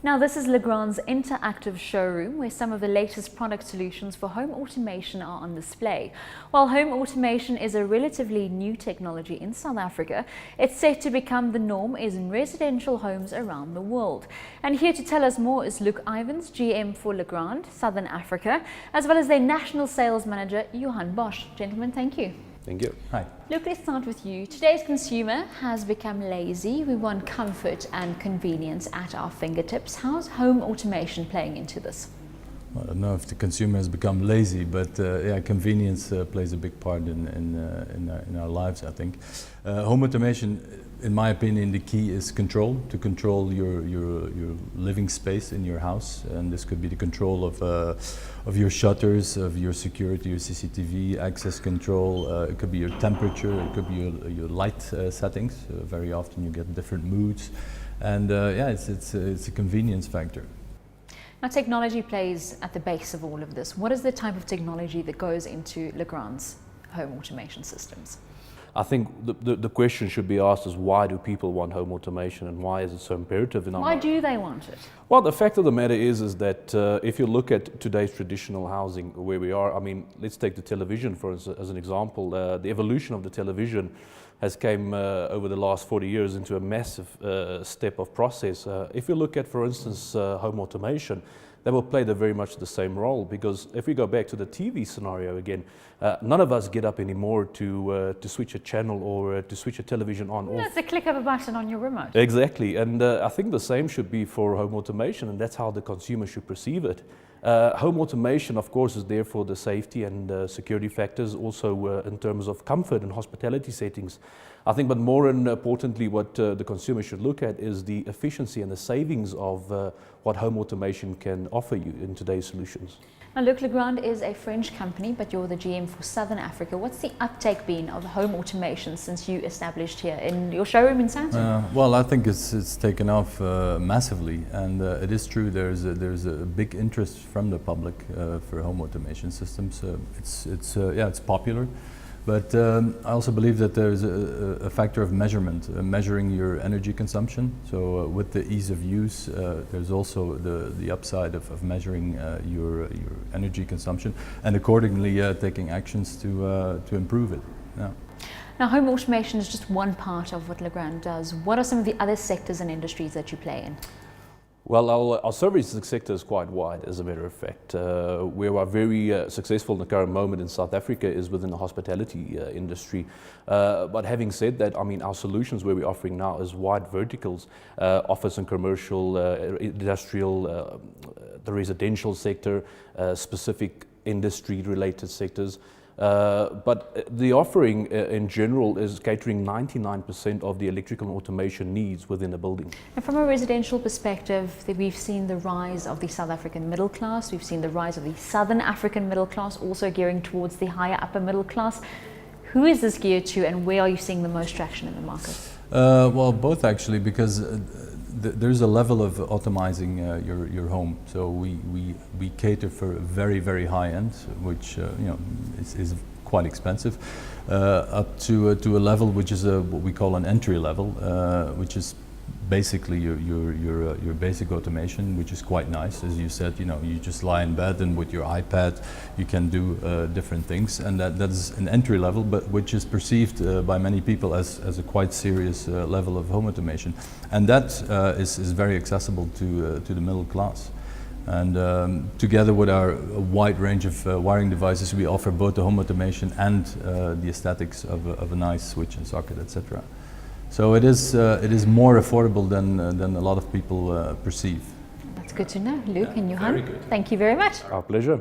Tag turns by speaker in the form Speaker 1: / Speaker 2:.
Speaker 1: Now this is Legrand's interactive showroom where some of the latest product solutions for home automation are on display. While home automation is a relatively new technology in South Africa, it's set to become the norm in residential homes around the world. And here to tell us more is Luke Ivans, GM for Legrand, Southern Africa, as well as their National Sales Manager, Johan Bosch. Gentlemen, thank you.
Speaker 2: Thank you.
Speaker 3: Hi.
Speaker 1: Luke, let's start with you. Today's consumer has become lazy. We want comfort and convenience at our fingertips. How's home automation playing into this?
Speaker 3: Well, I don't know if the consumer has become lazy, but yeah, convenience plays a big part in our lives, I think. Home automation, in my opinion, the key is control, to control your living space in your house. And this could be the control of your shutters, of your security, your CCTV, access control. It could be your temperature, it could be your light settings. Very often you get different moods. And yeah, it's a convenience factor.
Speaker 1: Now, technology plays at the base of all of this. What is the type of technology that goes into Legrand's home automation systems?
Speaker 2: I think the question should be asked is, why do people want home automation and why is it so imperative in our life?
Speaker 1: Why do they want it?
Speaker 2: Well, the fact of the matter is that if you look at today's traditional housing where we are, I mean, let's take the television for as an example. The evolution of the television has came over the last 40 years into a massive step of process. If you look at, for instance, home automation, they will play very much the same role, because if we go back to the TV scenario again, none of us get up anymore to switch a channel or to switch a television on.
Speaker 1: No, it's a click of a button on your remote.
Speaker 2: Exactly, and I think the same should be for home automation, and that's how the consumer should perceive it. Home automation, of course, is there for the safety and security factors, also in terms of comfort and hospitality settings. I think, but more importantly, what the consumer should look at is the efficiency and the savings of what home automation can offer you in today's solutions.
Speaker 1: Now, look, Legrand is a French company, but you're the GM for Southern Africa. What's the uptake been of home automation since you established here in your showroom in Sandton?
Speaker 3: Well, I think it's taken off massively, and it is true. There's a big interest from the public for home automation systems. It's popular. But I also believe that there's a factor of measurement, measuring your energy consumption. So with the ease of use, there's also the upside of measuring your energy consumption, and accordingly taking actions to improve it. Yeah.
Speaker 1: Now, home automation is just one part of what Legrand does. What are some of the other sectors and industries that you play in?
Speaker 2: Well, our services sector is quite wide, as a matter of fact. We are very successful in the current moment in South Africa is within the hospitality industry. But having said that, I mean, our solutions where we're offering now is wide verticals, office and commercial, industrial, the residential sector, specific industry-related sectors. But the offering in general is catering 99% of the electrical automation needs within a building.
Speaker 1: And from a residential perspective, we've seen the rise of the South African middle class. We've seen the rise of the Southern African middle class, also gearing towards the higher upper middle class. Who is this geared to, and where are you seeing the most traction in the market?
Speaker 3: Well, both actually, because there's a level of automizing your home. So we cater for very, very high end, which is quite expensive, up to a level which is what we call an entry level, which is basically your basic automation, which is quite nice. As you said, you just lie in bed and with your iPad you can do different things, and that's an entry level, but which is perceived by many people as a quite serious level of home automation, and that is very accessible to the middle class. And together with our wide range of wiring devices, we offer both the home automation and the aesthetics of a nice switch and socket, etc. So it is more affordable than a lot of people perceive.
Speaker 1: That's good to know. Luke and Johan,
Speaker 2: very good.
Speaker 1: thank you very much.
Speaker 2: Our pleasure.